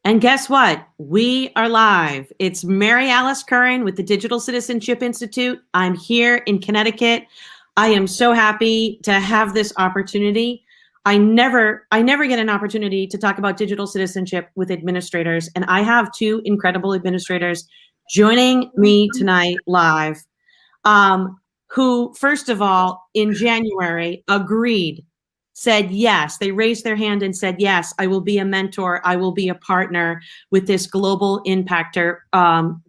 And guess what? We are live. It's Mary Alice Curran with the Digital Citizenship Institute. I'm here in Connecticut. I am so happy to have this opportunity. I never get an opportunity to talk about digital citizenship with administrators, and I have two incredible administrators joining me tonight live, who, first of all, in January, said yes. They raised their hand and said, yes, I will be a mentor. I will be a partner with this Global Impactor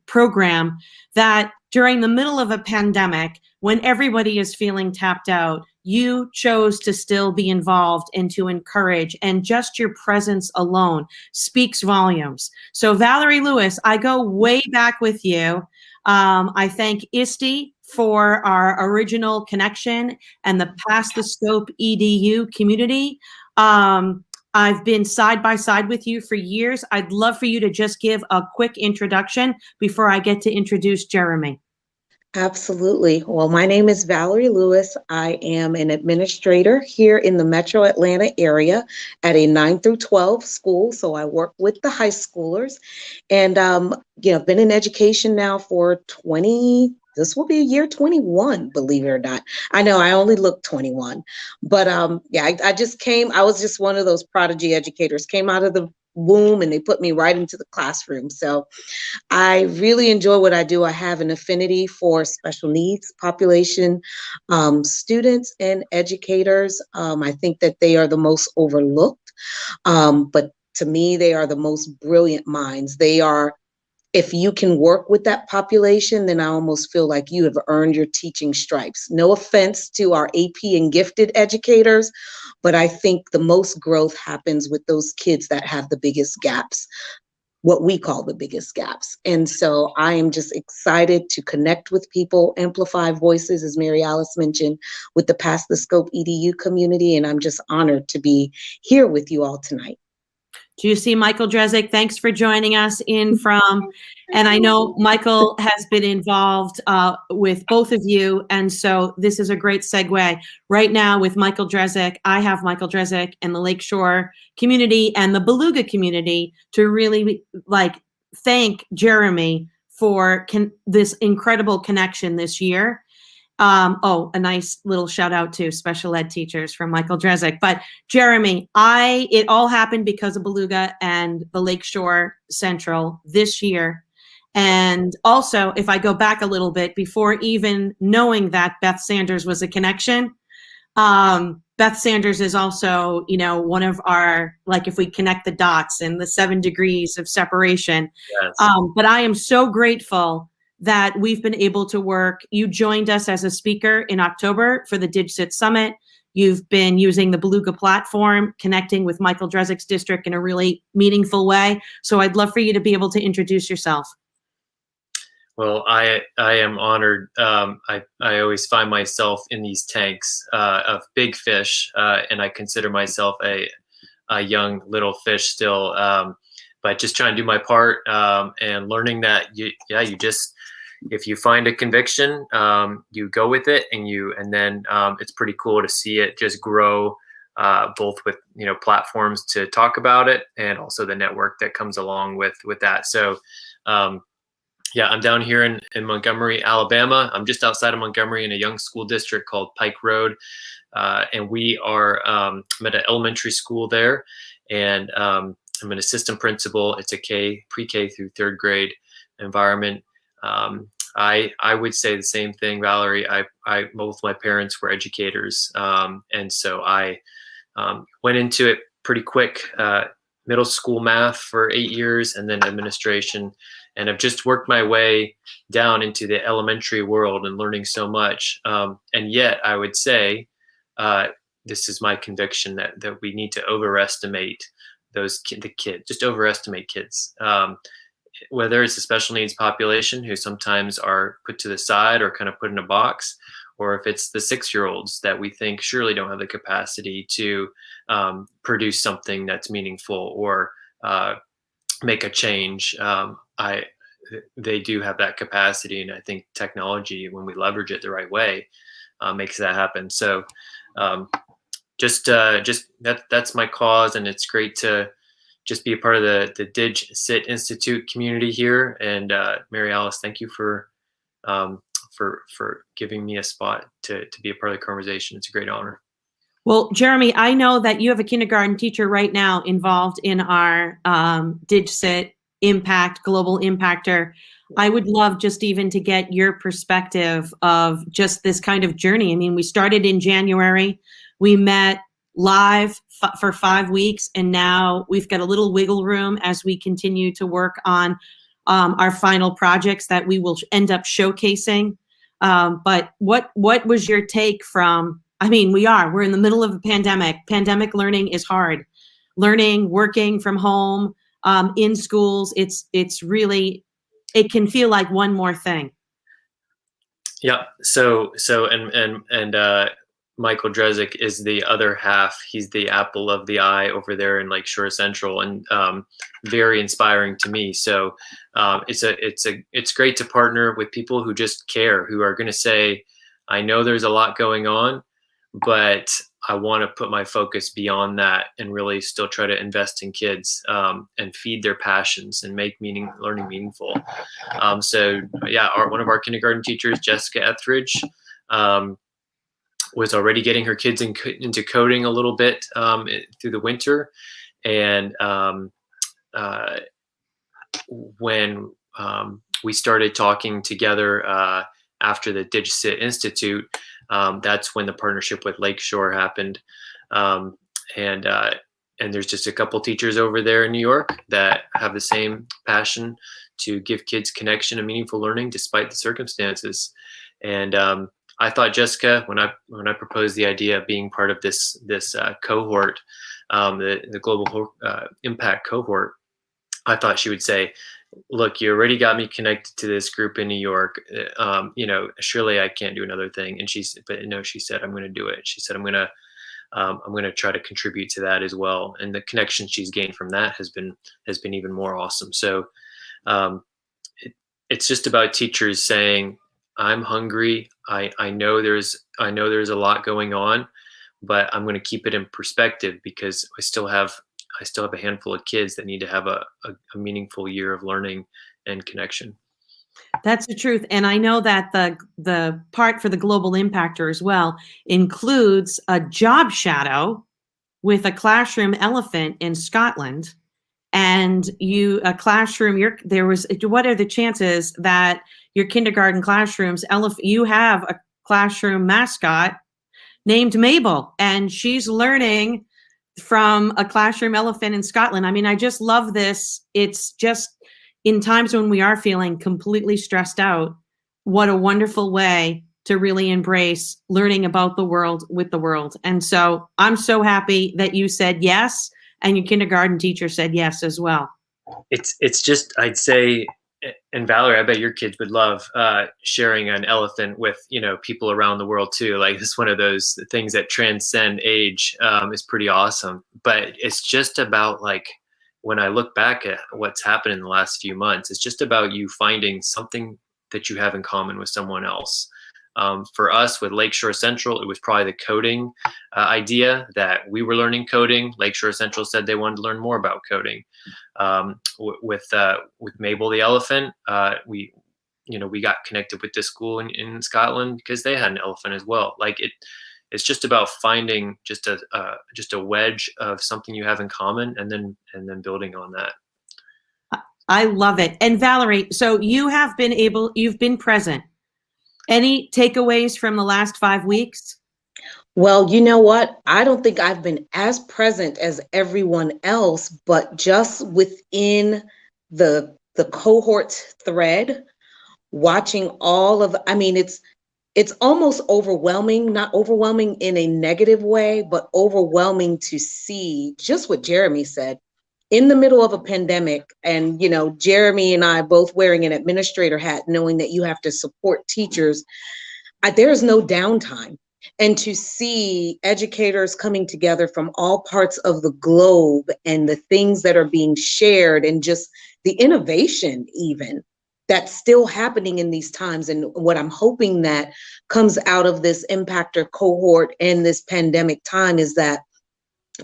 program that during the middle of a pandemic, when everybody is feeling tapped out, you chose to still be involved and to encourage, and just your presence alone speaks volumes. So Valerie Lewis, I go way back with you. I thank ISTE for our original connection and the Past the Scope EDU community. I've been side by side with you for years. I'd love for you to just give a quick introduction before I get to introduce Jeremy. Absolutely. Well, my name is Valerie Lewis. I am an administrator here in the Metro Atlanta area at a 9 through 12 school. So I work with the high schoolers, and been in education now for this will be year 21, believe it or not. I know I only look 21, but I was just one of those prodigy educators, came out of the womb and they put me right into the classroom. So I really enjoy what I do. I have an affinity for special needs population, students and educators. I think that they are the most overlooked, but to me, they are the most brilliant minds. If you can work with that population, then I almost feel like you have earned your teaching stripes. No offense to our AP and gifted educators, but I think the most growth happens with those kids that have the biggest gaps, what we call the biggest gaps. And so I am just excited to connect with people, amplify voices, as Mary Alice mentioned, with the Past the Scope EDU community. And I'm just honored to be here with you all tonight. Do you see Michael Drezick? Thanks for joining us in from, and I know Michael has been involved with both of you, and so this is a great segue. Right now with Michael Drezick, I have Michael Drezick and the Lakeshore community and the Beluga community to really thank Jeremy for this incredible connection this year. A nice little shout out to special ed teachers from Michael Drezick. But Jeremy, it all happened because of Beluga and the Lakeshore Central this year. And also, if I go back a little bit, before even knowing that Beth Sanders was a connection, Beth Sanders is also, one of our, if we connect the dots and the 7 degrees of separation. Yes. But I am so grateful that we've been able to work. You joined us as a speaker in October for the DigCit Summit. You've been using the Beluga platform, connecting with Michael Drezick's district in a really meaningful way. So I'd love for you to be able to introduce yourself. Well, I am honored. I always find myself in these tanks of big fish, and I consider myself a young little fish still, but just trying to do my part and learning that if you find a conviction, you go with it, and then it's pretty cool to see it just grow, both with platforms to talk about it and also the network that comes along with that. So I'm down here in Montgomery, Alabama. I'm just outside of Montgomery in a young school district called Pike Road, and we are I'm at an elementary school there, and I'm an assistant principal. It's a pre-K through 3rd grade environment. I would say the same thing, Valerie. Both my parents were educators, and so I went into it pretty quick. Middle school math for 8 years, and then administration, and I've just worked my way down into the elementary world and learning so much. And yet, I would say this is my conviction that we need to overestimate the kids. Just overestimate kids. Whether it's a special needs population who sometimes are put to the side or kind of put in a box, or if it's the 6-year-olds that we think surely don't have the capacity to produce something that's meaningful or make a change. They do have that capacity, and I think technology, when we leverage it the right way, makes that happen. So just that's my cause, and it's great to just be a part of the DigCit Institute community here. And Mary Alice, thank you for giving me a spot to be a part of the conversation. It's a great honor. Well, Jeremy, I know that you have a kindergarten teacher right now involved in our DigCit Impact, Global Impactor. I would love just even to get your perspective of just this kind of journey. I mean, we started in January, we met live for 5 weeks, and now we've got a little wiggle room as we continue to work on our final projects that we will end up showcasing. But what was your take from, I mean, we're in the middle of a pandemic. Pandemic learning is hard. Learning, working from home, in schools, it's really, it can feel like one more thing. Yeah. So Michael Drezick is the other half. He's the apple of the eye over there in Lakeshore Central, and very inspiring to me. So it's great to partner with people who just care, who are going to say, I know there's a lot going on, but I want to put my focus beyond that and really still try to invest in kids and feed their passions and make learning meaningful. So yeah, one of our kindergarten teachers, Jessica Etheridge, was already getting her kids into coding a little bit through the winter. And when we started talking together after the DigCit Institute, that's when the partnership with Lakeshore happened. And there's just a couple teachers over there in New York that have the same passion to give kids connection and meaningful learning despite the circumstances. And I thought Jessica, when I proposed the idea of being part of this cohort, the Global Impact cohort, I thought she would say, look, you already got me connected to this group in New York. Surely I can't do another thing. And she said, I'm going to do it. She said, I'm going to try to contribute to that as well. And the connection she's gained from that has been even more awesome. So it's just about teachers saying, I'm hungry. I know there's a lot going on, but I'm going to keep it in perspective because I still have a handful of kids that need to have a meaningful year of learning and connection. That's the truth. And I know that the part for the Global Impactor as well includes a job shadow with a classroom elephant in Scotland. And what are the chances that your kindergarten classroom's you have a classroom mascot named Mabel, and she's learning from a classroom elephant in Scotland. I mean, I just love this. It's just in times when we are feeling completely stressed out, what a wonderful way to really embrace learning about the world with the world. And so I'm so happy that you said yes, and your kindergarten teacher said yes as well. It's just, I'd say, and Valerie, I bet your kids would love sharing an elephant with, people around the world too. Like, it's one of those things that transcend age, is pretty awesome. But it's just about, like, when I look back at what's happened in the last few months, it's just about you finding something that you have in common with someone else. For us with Lakeshore Central, it was probably the coding idea that we were learning coding. Lakeshore Central said they wanted to learn more about coding. With Mabel the elephant, we got connected with this school in Scotland because they had an elephant as well. Like, it's just about finding just a wedge of something you have in common, and then building on that. I love it. And Valerie, so you've been present. Any takeaways from the last 5 weeks? Well, you know what? I don't think I've been as present as everyone else, but just within the cohort thread, watching it's almost overwhelming, not overwhelming in a negative way, but overwhelming to see just what Jeremy said. In the middle of a pandemic, and Jeremy and I both wearing an administrator hat, knowing that you have to support teachers, there's no downtime. And to see educators coming together from all parts of the globe, and the things that are being shared, and just the innovation even that's still happening in these times. And what I'm hoping that comes out of this impactor cohort and this pandemic time is that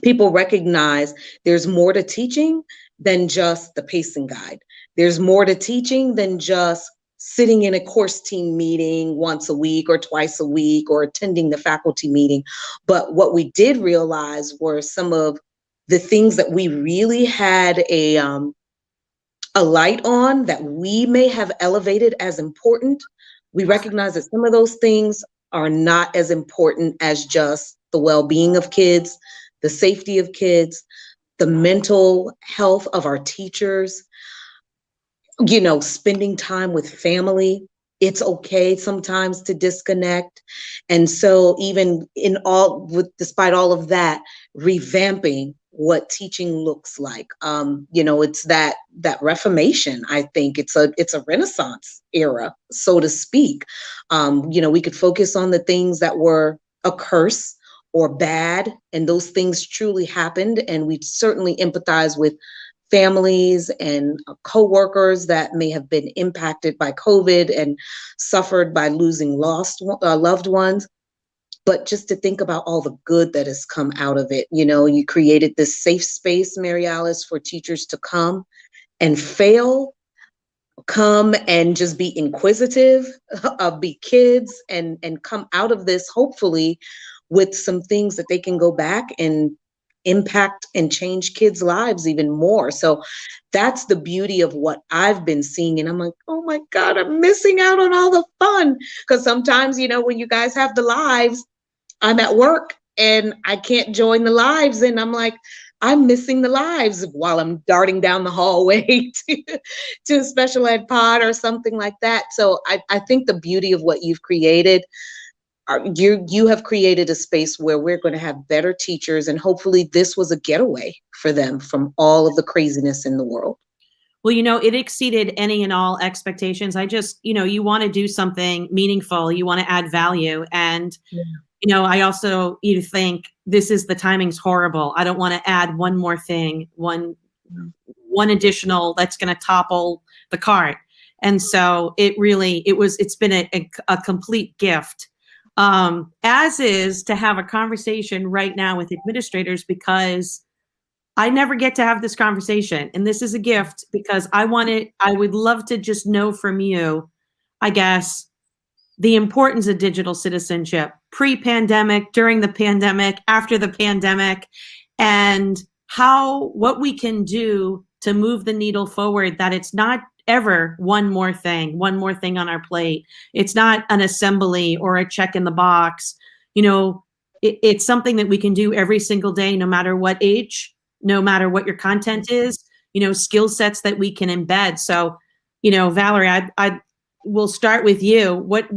people recognize there's more to teaching than just the pacing guide. There's more to teaching than just sitting in a course team meeting once a week or twice a week or attending the faculty meeting. But what we did realize were some of the things that we really had a light on that we may have elevated as important. We recognize that some of those things are not as important as just the well-being of kids, the safety of kids, the mental health of our teachers, spending time with family. It's okay sometimes to disconnect. And so even despite all of that, revamping what teaching looks like. It's that reformation. I think it's a Renaissance era, so to speak. We could focus on the things that were a curse or bad, and those things truly happened. And we certainly empathize with families and coworkers that may have been impacted by COVID and suffered by losing loved ones. But just to think about all the good that has come out of it. You created this safe space, Mary Alice, for teachers to come and fail, come and just be inquisitive, be kids, and come out of this, hopefully, with some things that they can go back and impact and change kids' lives even more. So that's the beauty of what I've been seeing. And I'm like, oh my God, I'm missing out on all the fun. Because sometimes, when you guys have the lives, I'm at work and I can't join the lives. And I'm like, I'm missing the lives while I'm darting down the hallway to a special ed pod or something like that. So I think the beauty of what you've created, you have created a space where we're going to have better teachers, and hopefully this was a getaway for them from all of the craziness in the world. Well, it exceeded any and all expectations. I just, you want to do something meaningful, you want to add value. And, I also, think the timing's horrible. I don't want to add one more thing, one additional that's going to topple the cart. And so it's been a complete gift. As is to have a conversation right now with administrators, because I never get to have this conversation. And this is a gift because I would love to just know from you, I guess, the importance of digital citizenship pre-pandemic, during the pandemic, after the pandemic, and what we can do to move the needle forward, that it's not ever one more thing on our plate. It's not an assembly or a check in the box. It's something that we can do every single day, no matter what age, no matter what your content is, skill sets that we can embed. So, Valerie, I will start with you. What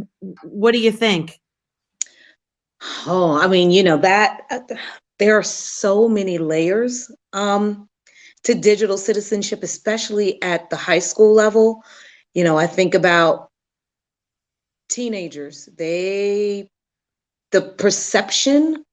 do you think? Oh, I mean, that there are so many layers to digital citizenship, especially at the high school level. I think about teenagers. The perception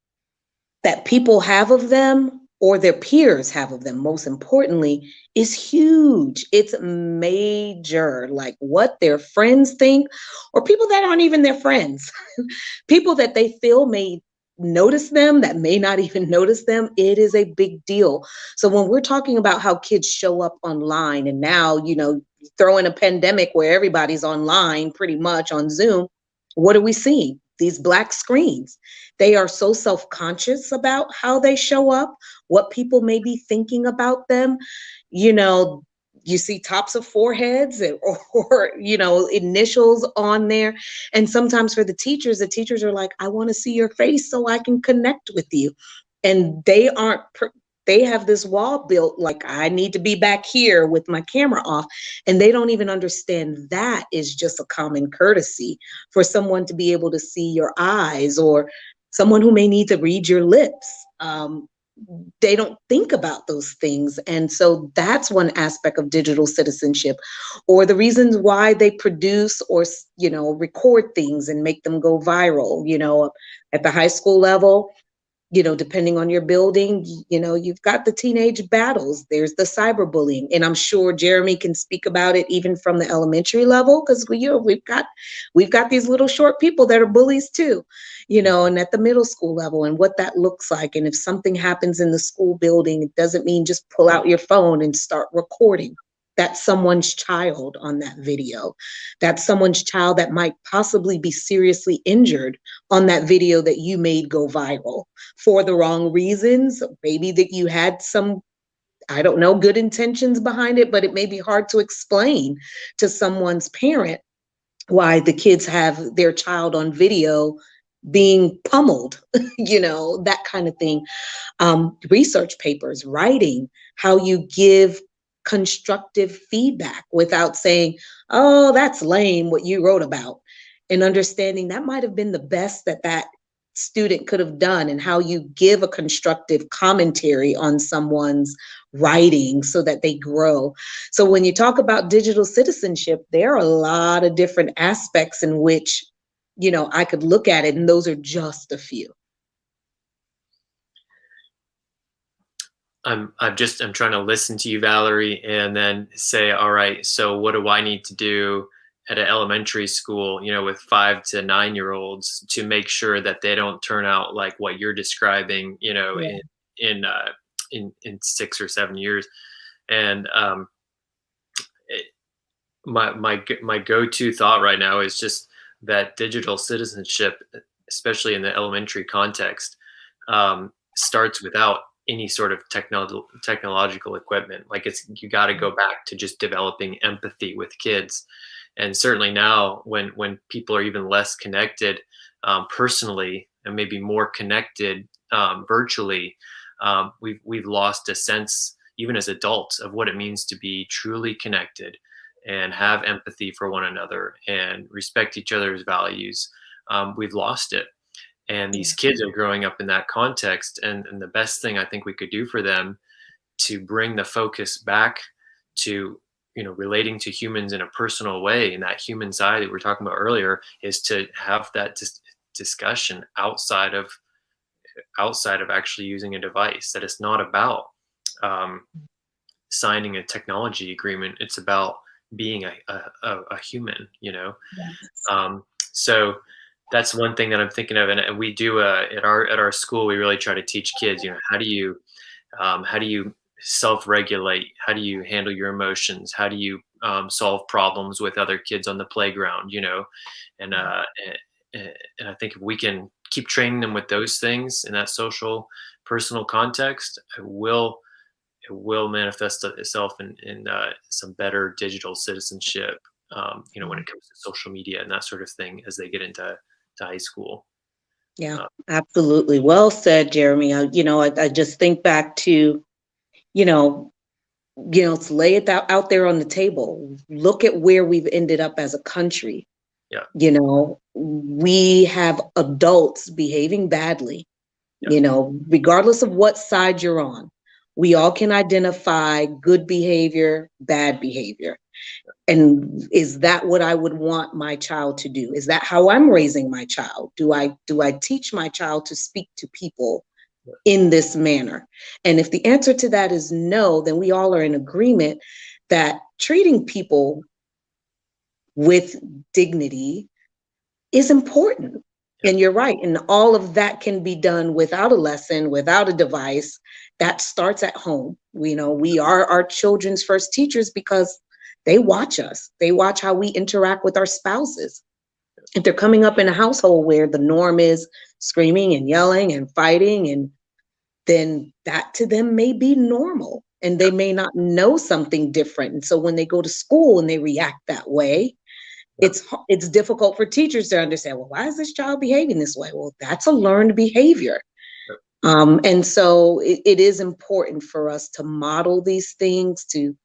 that people have of them, or their peers have of them, most importantly, is huge. It's major, like what their friends think, or people that aren't even their friends, people that they feel may notice them, that may not even notice them. It is a big deal. So when we're talking about how kids show up online, and now, throw in a pandemic where everybody's online pretty much on Zoom, what are we seeing? These black screens. They are so self-conscious about how they show up, what people may be thinking about them. You see tops of foreheads or initials on there. And sometimes for the teachers are like, I want to see your face so I can connect with you. And they have this wall built, like, I need to be back here with my camera off. And they don't even understand that is just a common courtesy for someone to be able to see your eyes, or someone who may need to read your lips. They don't think about those things. And so that's one aspect of digital citizenship, or the reasons why they produce or, record things and make them go viral. At the high school level, Depending on your building, you've got the teenage battles, there's the cyberbullying. And I'm sure Jeremy can speak about it even from the elementary level, because we've got these little short people that are bullies too, and at the middle school level and what that looks like. And if something happens in the school building, it doesn't mean just pull out your phone and start recording. That's someone's child on that video. That's someone's child that might possibly be seriously injured on that video that you made go viral for the wrong reasons. Maybe that you had some, I don't know, good intentions behind it, but it may be hard to explain to someone's parent why the kids have their child on video being pummeled, that kind of thing. Research papers, writing, how you give constructive feedback without saying, oh, that's lame what you wrote about, and understanding that might have been the best that student could have done, and how you give a constructive commentary on someone's writing so that they grow. So when you talk about digital citizenship, there are a lot of different aspects in which, I could look at it, and those are just a few. I'm trying to listen to you, Valerie, and then say, all right, so what do I need to do at an elementary school, with 5 to 9 year olds to make sure that they don't turn out like what you're describing, Yeah. in 6 or 7 years. And my go-to thought right now is just that digital citizenship, especially in the elementary context, starts without any sort of technological equipment. Like you got to go back to just developing empathy with kids. And certainly now when people are even less connected personally and maybe more connected virtually, we've lost a sense, even as adults, of what it means to be truly connected and have empathy for one another and respect each other's values. We've lost it. And these kids are growing up in that context. And the best thing I think we could do for them to bring the focus back to, relating to humans in a personal way, and that human side that we were talking about earlier, is to have that discussion outside of actually using a device. That it's not about signing a technology agreement. It's about being a human, Yes. So that's one thing that I'm thinking of, and we do at our school. We really try to teach kids, how do you self-regulate? How do you handle your emotions? How do you solve problems with other kids on the playground? And I think if we can keep training them with those things in that social, personal context, it will manifest itself in some better digital citizenship. When it comes to social media and that sort of thing as they get into high school. Yeah, absolutely. Well said, Jeremy. I just think back to, to lay it out there on the table. Look at where we've ended up as a country. Yeah. We have adults behaving badly, Yeah. Regardless of what side you're on. We all can identify good behavior, bad behavior. And is that what I would want my child to do? Is that how I'm raising my child? Do I teach my child to speak to people in this manner? And if the answer to that is no, then we all are in agreement that treating people with dignity is important. And you're right. And all of that can be done without a lesson, without a device. That starts at home. We are our children's first teachers because they watch us. They watch how we interact with our spouses. If they're coming up in a household where the norm is screaming and yelling and fighting, and then that to them may be normal, and they may not know something different. And so when they go to school and they react that way, it's difficult for teachers to understand, well, why is this child behaving this way? Well, that's a learned behavior. And so it is important for us to model these things, to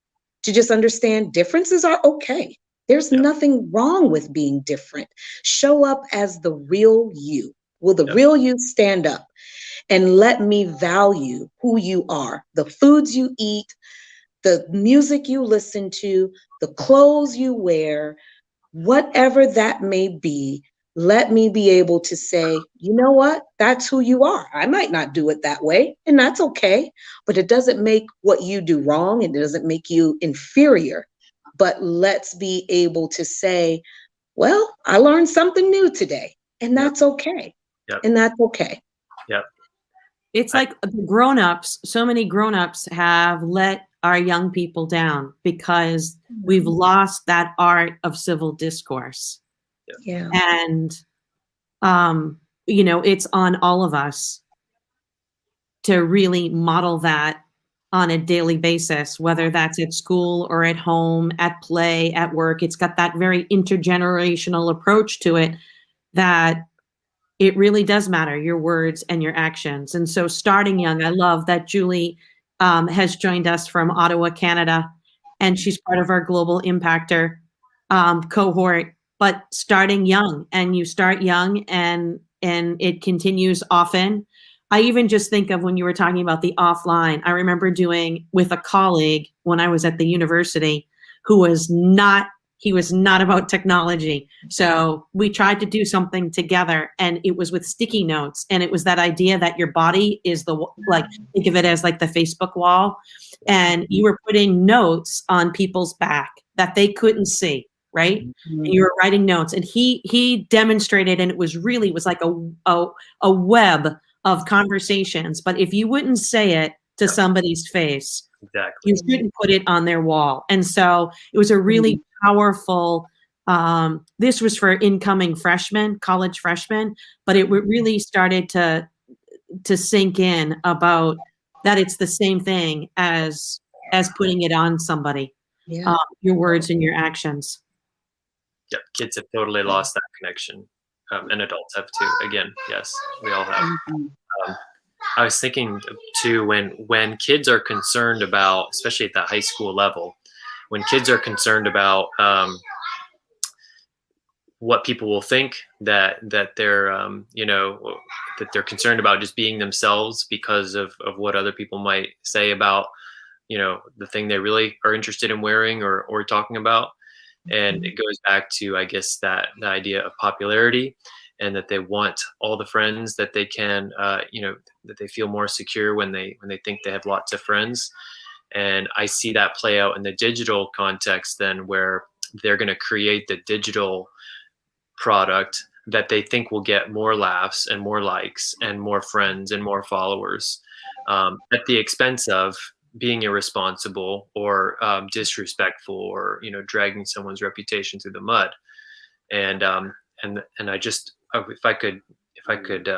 just understand differences are okay. There's nothing wrong with being different. Show up as the real you. Will the real you stand up? And let me value who you are, the foods you eat, the music you listen to, the clothes you wear, whatever that may be. let me be able to say, you know what, that's who you are. I might not do it that way, and that's okay, but it doesn't make what you do wrong. It doesn't make you inferior. But let's be able to say, well, I learned something new today, and Yep. that's okay. Yep. And that's okay. Yep. It's like the grown-ups, so many grown-ups have let our young people down because we've lost that art of civil discourse. Yeah. And, it's on all of us to really model that on a daily basis, whether that's at school or at home, at play, at work. It's got that very intergenerational approach to it that it really does matter, your words and your actions. And so starting young, I love that Julie has joined us from Ottawa, Canada, and she's part of our Global Impactor cohort. But starting young, and you start young and it continues often. I even just think of when you were talking about the offline, I remember doing with a colleague when I was at the university who was not he was not about technology. So we tried to do something together, and it was with sticky notes. And it was that idea that your body is think of it as like the Facebook wall. And you were putting notes on people's back that they couldn't see, right? And you were writing notes. And he demonstrated, and it was like a web of conversations. But if you wouldn't say it to somebody's face, Exactly. you shouldn't put it on their wall. And so it was a really powerful, this was for incoming freshmen, college freshmen, but it really started to sink in about that it's the same thing as putting it on somebody, your words and your actions. Yep. Kids have totally lost that connection. And adults have too. Again, yes, we all have. I was thinking too, when kids are concerned about, especially at the high school level, when kids are concerned about what people will think, that they're that they're concerned about just being themselves because of what other people might say about the thing they really are interested in wearing or talking about. And it goes back to, I guess, that the idea of popularity, and that they want all the friends that they can, that they feel more secure when they think they have lots of friends. And I see that play out in the digital context then, where they're going to create the digital product that they think will get more laughs and more likes and more friends and more followers, at the expense of being irresponsible or disrespectful, or dragging someone's reputation through the mud. And I just, if I could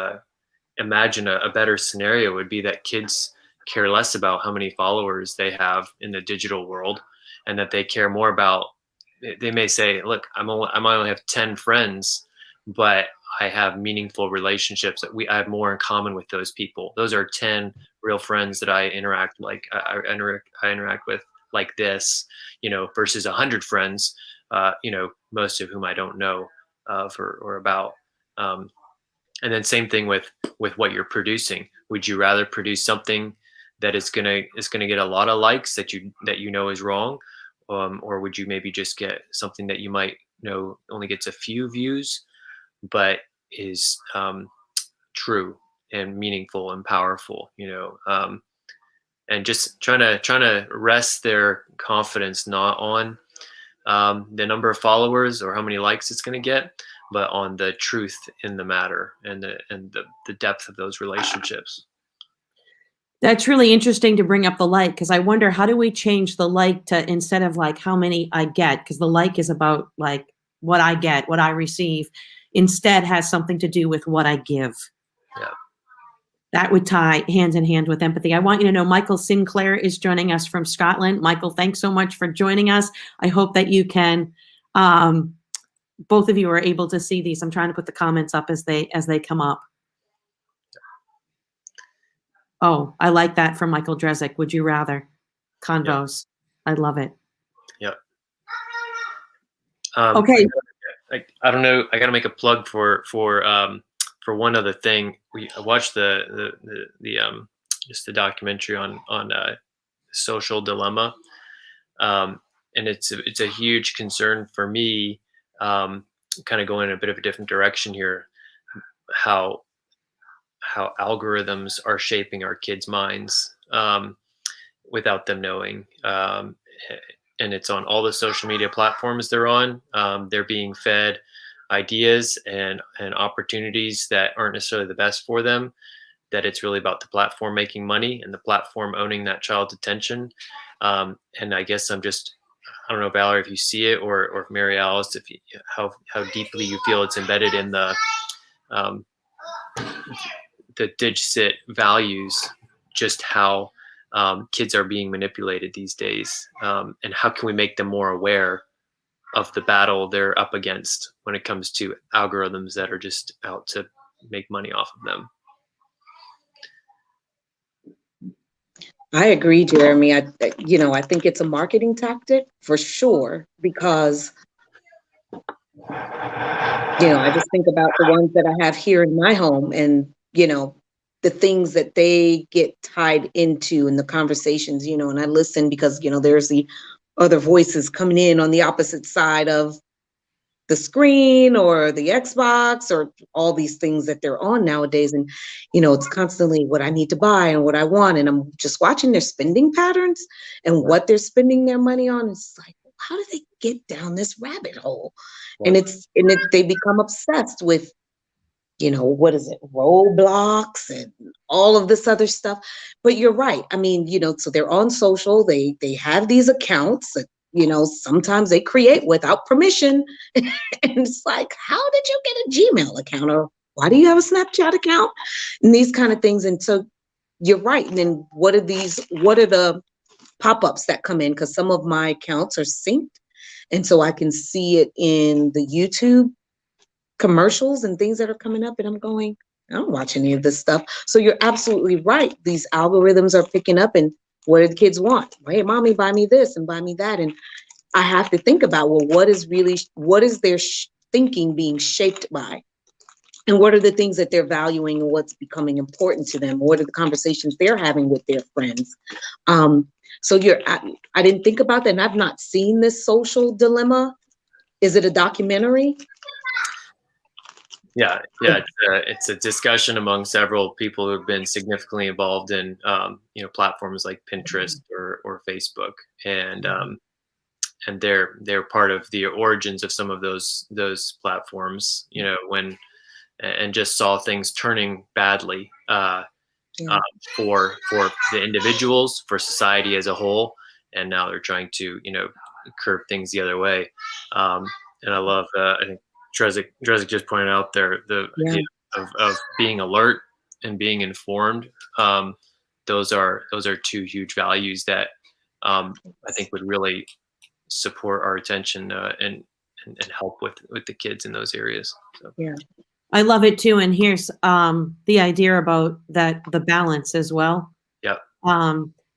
imagine a better scenario, would be that kids care less about how many followers they have in the digital world, and that they care more about, they may say, look, I only have 10 friends, but I have meaningful relationships that I have more in common with those people. Those are 10 real friends that I interact with like this, versus 100 friends, most of whom I don't know of or about. And then same thing with what you're producing. Would you rather produce something that is gonna get a lot of likes that is wrong, or would you maybe just get something that you might only gets a few views, but is true and meaningful and powerful, and just trying to rest their confidence not on the number of followers or how many likes it's going to get, but on the truth in the matter and the depth of those relationships. That's really interesting to bring up the like, because I wonder, how do we change the like to, instead of like how many I get, because the like is about like what I get, what I receive, instead has something to do with what I give. Yeah. That would tie hand in hand with empathy. I want you to know Michael Sinclair is joining us from Scotland. Michael, thanks so much for joining us. I hope that you can, both of you are able to see these. I'm trying to put the comments up as they come up. Oh, I like that from Michael Drezick. Would you rather? Convos. Yep. I love it. Yep. Okay. I don't know. I got to make a plug for one other thing. I watched the just the documentary on social dilemma, and it's a huge concern for me, kind of going in a bit of a different direction here, how algorithms are shaping our kids' minds without them knowing. And it's on all the social media platforms they're on. They're being fed ideas and opportunities that aren't necessarily the best for them, that it's really about the platform making money and the platform owning that child's attention. And I guess I don't know, Valerie, if you see it, or Mary Alice, if you, how deeply you feel it's embedded in the digit values, just how kids are being manipulated these days, and how can we make them more aware of the battle they're up against when it comes to algorithms that are just out to make money off of them. I agree, Jeremy. I think it's a marketing tactic for sure, because, I just think about the ones that I have here in my home, and, the things that they get tied into in the conversations, and I listen because, there's the other voices coming in on the opposite side of the screen or the Xbox or all these things that they're on nowadays. And, it's constantly what I need to buy and what I want. And I'm just watching their spending patterns and what they're spending their money on. It's like, how do they get down this rabbit hole? And they become obsessed with, what is it, Roblox and all of this other stuff. But you're right. I mean, so they're on social, they have these accounts that, sometimes they create without permission. And it's like, how did you get a Gmail account? Or why do you have a Snapchat account? And these kind of things. And so you're right. And then what are the pop-ups that come in? Because some of my accounts are synced. And so I can see it in the YouTube commercials and things that are coming up. And I'm going, I don't watch any of this stuff. So you're absolutely right. These algorithms are picking up, and what do the kids want? Hey, mommy, buy me this and buy me that. And I have to think about, well, what is their thinking being shaped by? And what are the things that they're valuing and what's becoming important to them? What are the conversations they're having with their friends? So I didn't think about that. And I've not seen this Social Dilemma. Is it a documentary? Yeah, it's a discussion among several people who have been significantly involved in platforms like Pinterest or Facebook, and they're part of the origins of some of those platforms. And just saw things turning badly for the individuals, for society as a whole, and now they're trying to curb things the other way. And I love I think Drezek just pointed out there the idea of being alert and being informed. Those are two huge values that I think would really support our attention and help with the kids in those areas. So. Yeah, I love it too. And here's the idea about the balance as well. Yeah.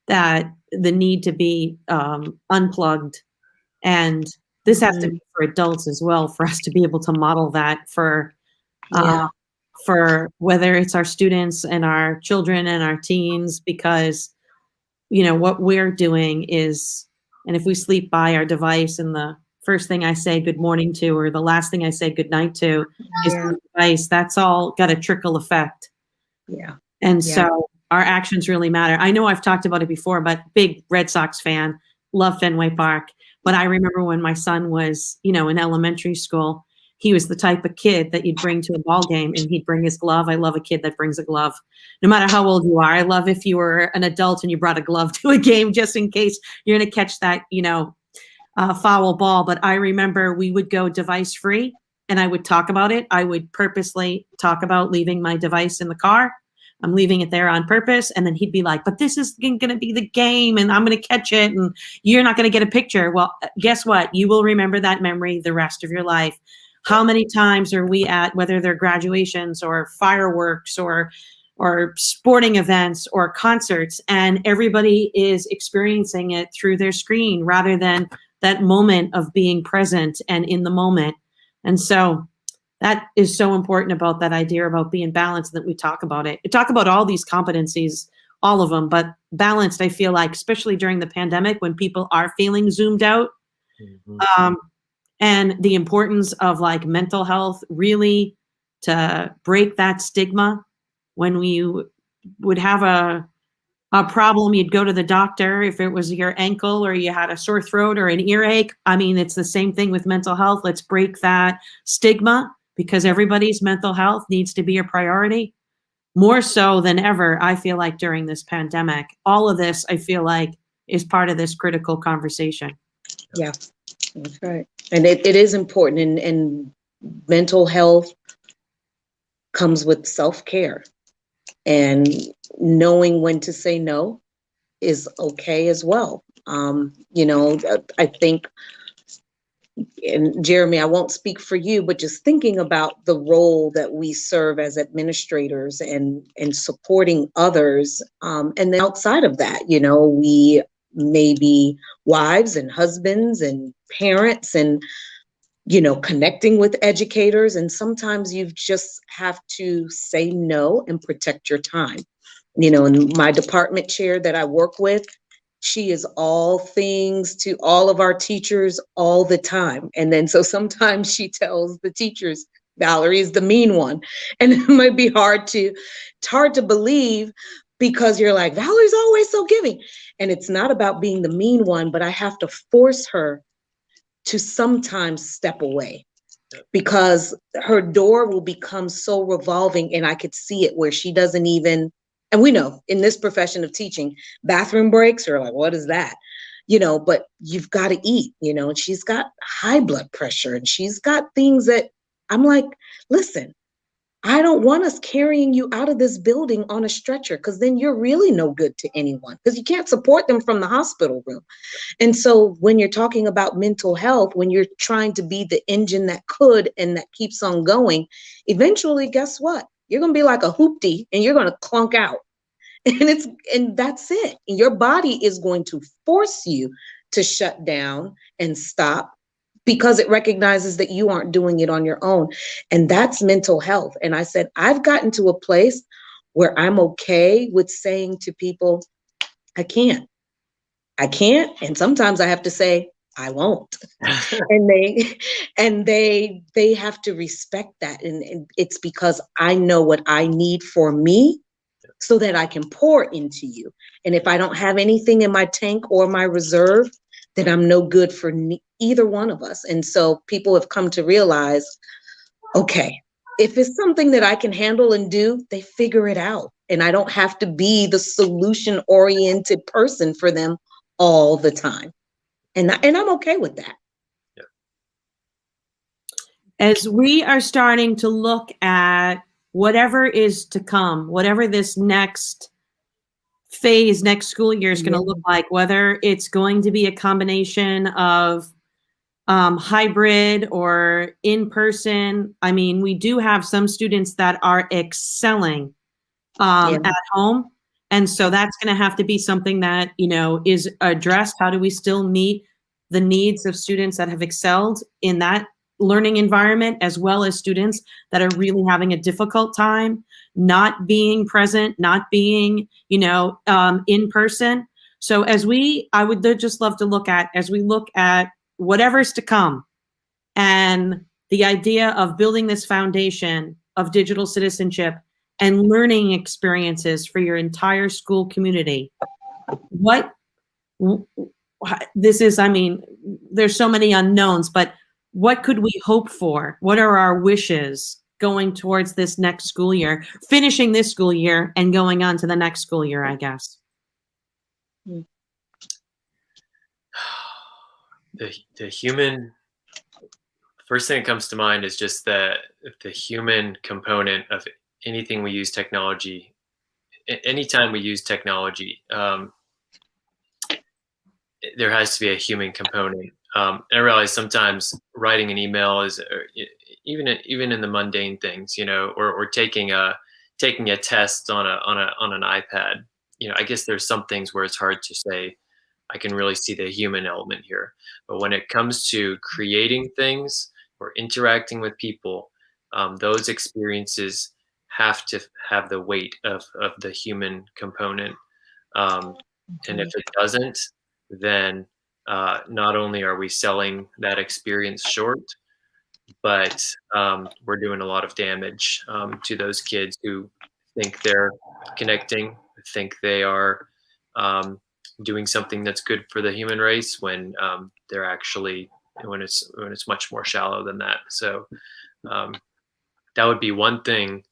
That the need to be unplugged, and this has to be for adults as well, for us to be able to model that for whether it's our students and our children and our teens, because, what we're doing is, and if we sleep by our device and the first thing I say good morning to, or the last thing I say good night to is the device, that's all got a trickle effect. Yeah. And so our actions really matter. I know I've talked about it before, but big Red Sox fan, love Fenway Park. But I remember when my son was, in elementary school, he was the type of kid that you'd bring to a ball game and he'd bring his glove. I love a kid that brings a glove, no matter how old you are. I love if you were an adult and you brought a glove to a game just in case you're going to catch that, foul ball. But I remember we would go device free and I would talk about it. I would purposely talk about leaving my device in the car. I'm leaving it there on purpose. And then he'd be like, but this is going to be the game and I'm going to catch it and you're not going to get a picture. Well, guess what? You will remember that memory the rest of your life. How many times are we at, whether they're graduations or fireworks or sporting events or concerts, and everybody is experiencing it through their screen rather than that moment of being present and in the moment. And so that is so important about that idea about being balanced, that we talk about it. We talk about all these competencies, all of them, but balanced, I feel like, especially during the pandemic when people are feeling zoomed out, and the importance of like mental health, really to break that stigma. When we would have a problem, you'd go to the doctor if it was your ankle or you had a sore throat or an earache. I mean, it's the same thing with mental health. Let's break that stigma, because everybody's mental health needs to be a priority. More so than ever, I feel like during this pandemic, all of this, I feel like, is part of this critical conversation. Yeah, that's right. And it is important, and mental health comes with self-care, and knowing when to say no is okay as well. I think, and Jeremy, I won't speak for you, but just thinking about the role that we serve as administrators and supporting others. And then outside of that, we may be wives and husbands and parents and, connecting with educators. And sometimes you just have to say no and protect your time. And my department chair that I work with, she is all things to all of our teachers all the time. And then so sometimes she tells the teachers, Valerie is the mean one. And it might be it's hard to believe, because you're like, Valerie's always so giving. And it's not about being the mean one, but I have to force her to sometimes step away, because her door will become so revolving, and I could see it where she doesn't even, and we know in this profession of teaching, bathroom breaks are like, what is that? But you've got to eat, and she's got high blood pressure, and she's got things that I'm like, listen, I don't want us carrying you out of this building on a stretcher, because then you're really no good to anyone, because you can't support them from the hospital room. And so when you're talking about mental health, when you're trying to be the engine that could and that keeps on going, eventually, guess what? You're going to be like a hoopty, and you're going to clunk out. And that's it. And your body is going to force you to shut down and stop, because it recognizes that you aren't doing it on your own. And that's mental health. And I said, I've gotten to a place where I'm okay with saying to people, I can't. And sometimes I have to say, I won't. and they have to respect that. And it's because I know what I need for me, so that I can pour into you. And if I don't have anything in my tank or my reserve, then I'm no good for either one of us. And so people have come to realize, okay, if it's something that I can handle and do, they figure it out. And I don't have to be the solution-oriented person for them all the time. And I'm okay with that. Yeah. As we are starting to look at whatever is to come, whatever this next phase, next school year is going to look like, whether it's going to be a combination of hybrid or in person. I mean, we do have some students that are excelling at home. And so that's going to have to be something that, is addressed. How do we still meet the needs of students that have excelled in that learning environment, as well as students that are really having a difficult time not being present, not being, in person. So I would just love to look at whatever's to come, and the idea of building this foundation of digital citizenship and learning experiences for your entire school community. There's so many unknowns, but what could we hope for? What are our wishes going towards this next school year, finishing this school year and going on to the next school year, I guess? The human, first thing that comes to mind is just the human component of anything we use technology. Anytime we use technology, there has to be a human component. And I realize sometimes writing an email is, even in the mundane things, or taking a test on an iPad. I guess there's some things where it's hard to say, I can really see the human element here. But when it comes to creating things or interacting with people, those experiences have to have the weight of the human component. And if it doesn't, then not only are we selling that experience short, but we're doing a lot of damage to those kids who think they're connecting, think they are doing something that's good for the human race when they're actually when it's much more shallow than that. So that would be one thing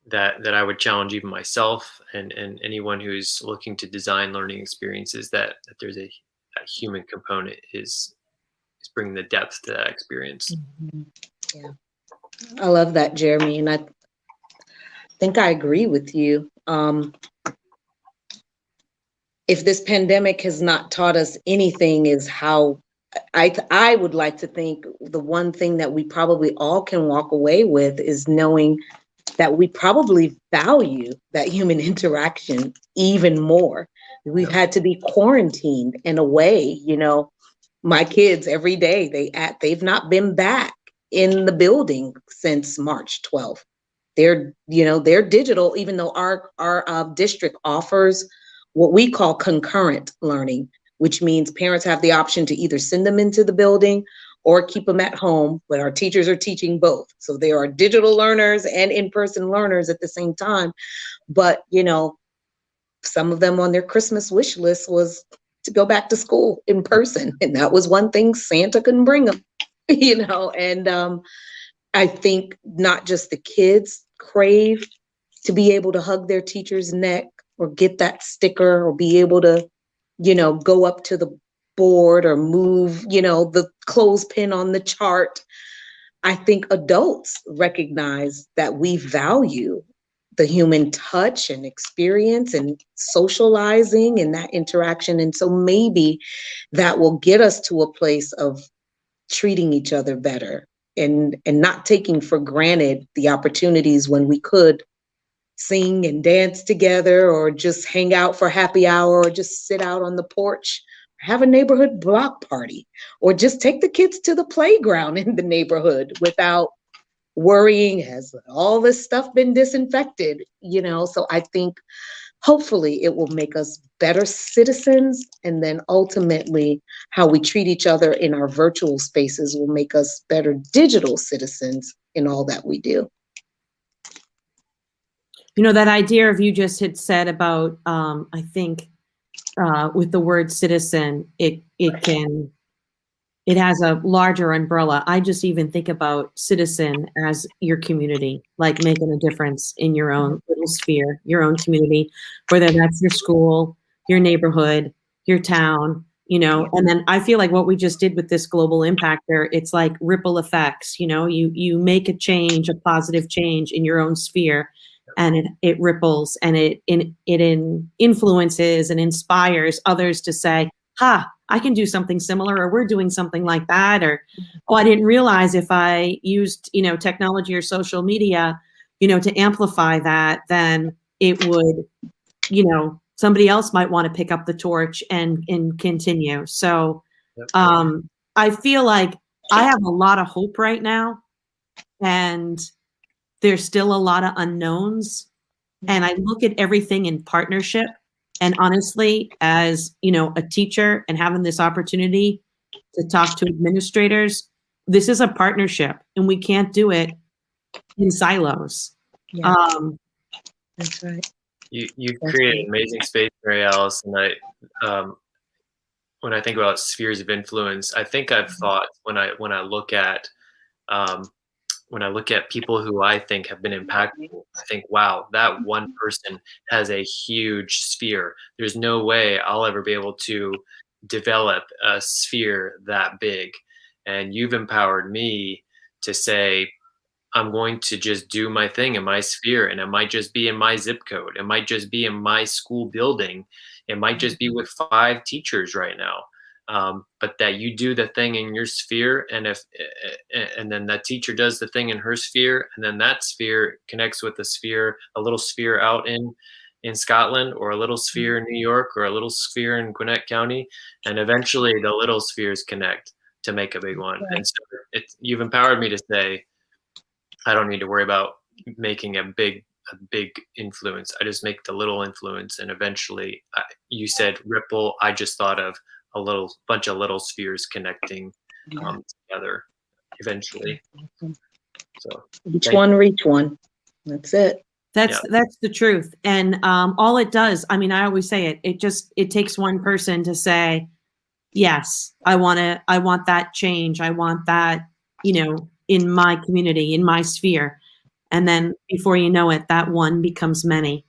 that I would challenge even myself and anyone who's looking to design learning experiences, that there's a human component is bringing the depth to that experience. Mm-hmm. Yeah, I love that, Jeremy, and I think I agree with you. If this pandemic has not taught us anything, is how I would like to think the one thing that we probably all can walk away with is knowing that we probably value that human interaction even more. We've had to be quarantined in a way, my kids every day, they've not been back in the building since March 12th. They're digital, even though our district offers what we call concurrent learning, which means parents have the option to either send them into the building or keep them at home, but our teachers are teaching both. So there are digital learners and in-person learners at the same time. But, some of them on their Christmas wish list was to go back to school in person. And that was one thing Santa couldn't bring them, and I think not just the kids crave to be able to hug their teacher's neck or get that sticker or be able to, go up to the board or move, the clothespin on the chart. I think adults recognize that we value the human touch and experience and socializing and that interaction. And so maybe that will get us to a place of treating each other better and not taking for granted the opportunities when we could sing and dance together or just hang out for happy hour or just sit out on the porch, have a neighborhood block party, or just take the kids to the playground in the neighborhood without worrying, has all this stuff been disinfected, So I think hopefully it will make us better citizens. And then ultimately how we treat each other in our virtual spaces will make us better digital citizens in all that we do. That idea of you just had said about, I think with the word citizen, it has a larger umbrella. I just even think about citizen as your community, like making a difference in your own little sphere, your own community, whether that's your school, your neighborhood, your town, and then I feel like what we just did with this global impactor, it's like ripple effects, you make a change, a positive change in your own sphere, and it ripples and it influences and inspires others to say, I can do something similar, or we're doing something like that, or, I didn't realize if I used, technology or social media, to amplify that, then it would, somebody else might want to pick up the torch and continue. So I feel like I have a lot of hope right now, and there's still a lot of unknowns. And I look at everything in partnership. And honestly, as a teacher and having this opportunity to talk to administrators, this is a partnership, and we can't do it in silos. Yeah. That's right. You created an amazing space, Mary Alice, and when I think about spheres of influence, I think I've thought when I look at people who I think have been impactful, I think, wow, that one person has a huge sphere. There's no way I'll ever be able to develop a sphere that big. And you've empowered me to say, I'm going to just do my thing in my sphere, and it might just be in my zip code. It might just be in my school building. It might just be with 5 teachers right now. But that you do the thing in your sphere, and then that teacher does the thing in her sphere, and then that sphere connects with a little sphere out in Scotland, or a little sphere in New York, or a little sphere in Gwinnett County, and eventually the little spheres connect to make a big one. Right. And so you've empowered me to say, I don't need to worry about making a big influence. I just make the little influence, and eventually, you said ripple. I just thought of a little bunch of little spheres connecting together eventually. So Each one reach one. That's it. That's the truth. And all it does, I mean, I always say it takes one person to say, yes, I want that change. I want that, in my community, in my sphere. And then before you know it, that one becomes many.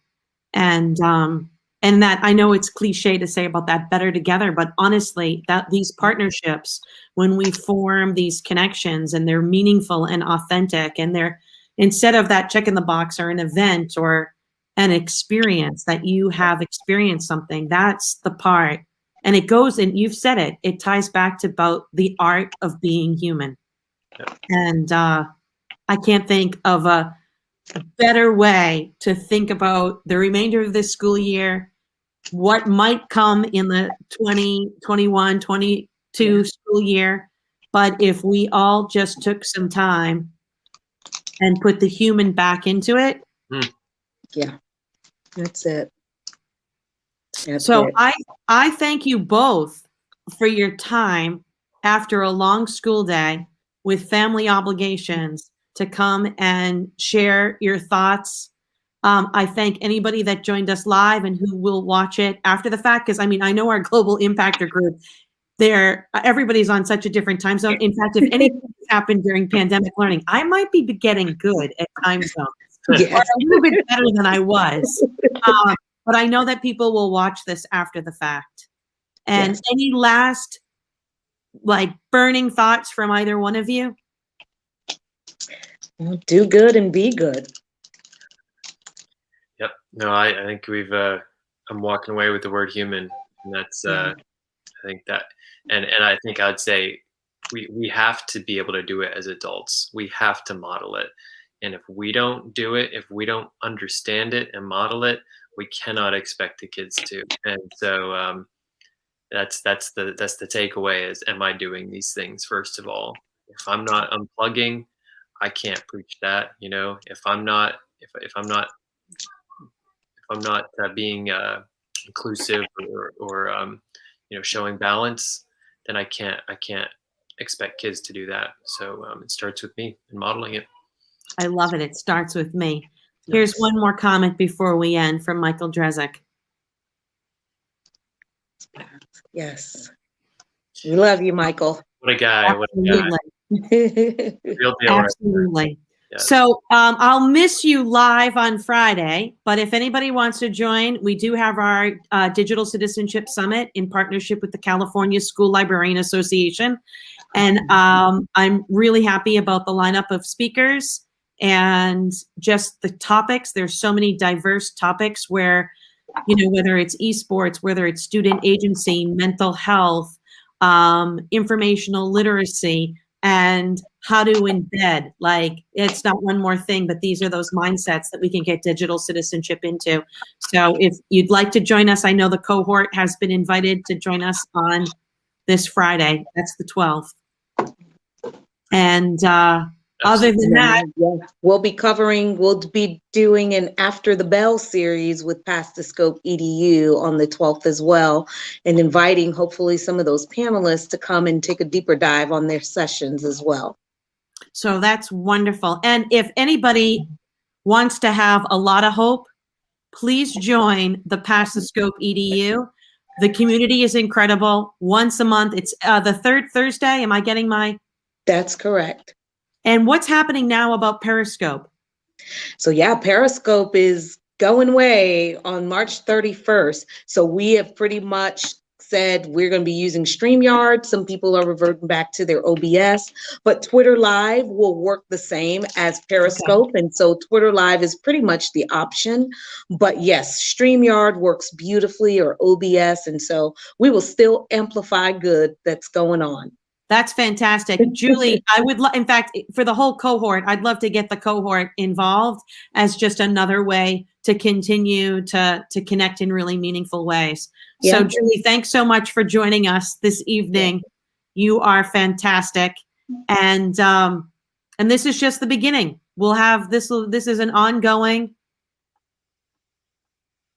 And that, I know it's cliche to say about that, better together, but honestly, that these partnerships, when we form these connections and they're meaningful and authentic, and they're, instead of that check in the box or an event or an experience that you have experienced something, that's the part. And it goes, and you've said it, it ties back to about the art of being human. And I can't think of a better way to think about the remainder of this school year, what might come in the 2021-22 school year. But if we all just took some time and put the human back into it. Yeah, that's it. So I thank you both for your time after a long school day with family obligations to come and share your thoughts. I thank anybody that joined us live and who will watch it after the fact, because I mean, I know our global impactor group, everybody's on such a different time zone. In fact, if anything happened during pandemic learning, I might be getting good at time zones. Yes. Or a little bit better than I was. But I know that people will watch this after the fact. And any last burning thoughts from either one of you? Do good and be good. Yep. No, I think I'm walking away with the word human. And that's, I think that, and I think I'd say we have to be able to do it as adults. We have to model it. And if we don't do it, if we don't understand it and model it, we cannot expect the kids to. And so that's the takeaway is, am I doing these things? First of all, if I'm not unplugging, I can't preach that. If I'm not being inclusive or showing balance, then I can't expect kids to do that. So it starts with me and modeling it. I love it. It starts with me. Here's one more comment before we end from Michael Drezick. Yes. We love you, Michael. What a guy. Absolutely. What a guy. Real deal. Absolutely. Right. Yes. So I'll miss you live on Friday, but if anybody wants to join, we do have our Digital Citizenship Summit in partnership with the California School Librarian Association. And I'm really happy about the lineup of speakers and just the topics. There's so many diverse topics where, whether it's esports, whether it's student agency, mental health, informational literacy, and how to embed, it's not one more thing, but these are those mindsets that we can get digital citizenship into. So if you'd like to join us, I know the cohort has been invited to join us on this Friday. That's the 12th. And other than that, we'll be doing an After the Bell series with Past the Scope EDU on the 12th as well, and inviting hopefully some of those panelists to come and take a deeper dive on their sessions as well. So that's wonderful. And if anybody wants to have a lot of hope, please join the Past the Scope EDU. The community is incredible. Once a month, it's the third Thursday. Am I getting my? That's correct. And what's happening now about Periscope? So Periscope is going away on March 31st. So we have pretty much said we're going to be using StreamYard. Some people are reverting back to their OBS, but Twitter Live will work the same as Periscope. Okay. And so Twitter Live is pretty much the option. But yes, StreamYard works beautifully, or OBS. And so we will still amplify good that's going on. That's fantastic. Julie, I would in fact, for the whole cohort, I'd love to get the cohort involved as just another way to continue to connect in really meaningful ways. Yeah. So Julie, thanks so much for joining us this evening. Yeah. You are fantastic. And this is just the beginning. We'll have this is an ongoing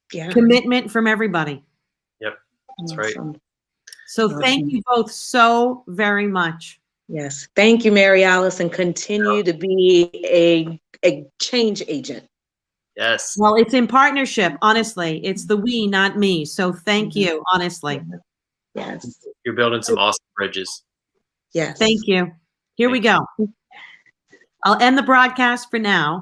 commitment from everybody. Yep. That's right. So thank you both so very much. Yes. Thank you, Mary Alice, and continue to be a change agent. Yes. Well, it's in partnership, honestly. It's the we, not me. So thank you, honestly. Yes. You're building some awesome bridges. Yes. Thank you. Here we go. I'll end the broadcast for now.